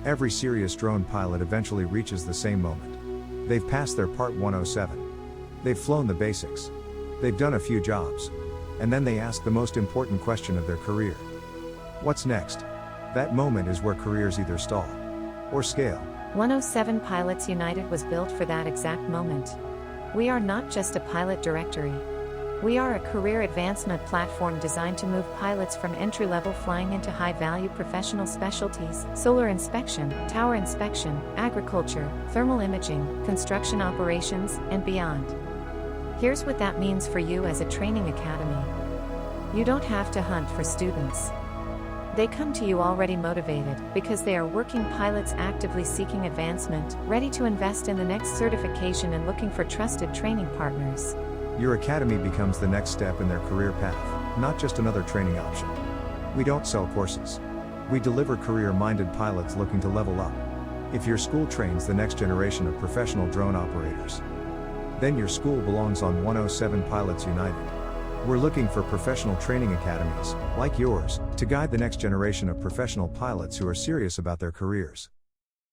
Every serious drone pilot eventually reaches the same moment. They've passed their Part 107. They've flown the basics. They've done a few jobs. And then they ask the most important question of their career. What's next? That moment is where careers either stall or scale. 107 Pilots United was built for that exact moment. We are not just a pilot directory. We are a career advancement platform designed to move pilots from entry-level flying into high-value professional specialties: solar inspection, tower inspection, agriculture, thermal imaging, construction operations, and beyond. Here's what that means for you as a training academy. You don't have to hunt for students. They come to you already motivated, because they are working pilots actively seeking advancement, ready to invest in the next certification and looking for trusted training partners. Your academy becomes the next step in their career path, not just another training option. We don't sell courses. We deliver career-minded pilots looking to level up. If your school trains the next generation of professional drone operators, then your school belongs on 107 Pilots United. We're looking for professional training academies, like yours, to guide the next generation of professional pilots who are serious about their careers.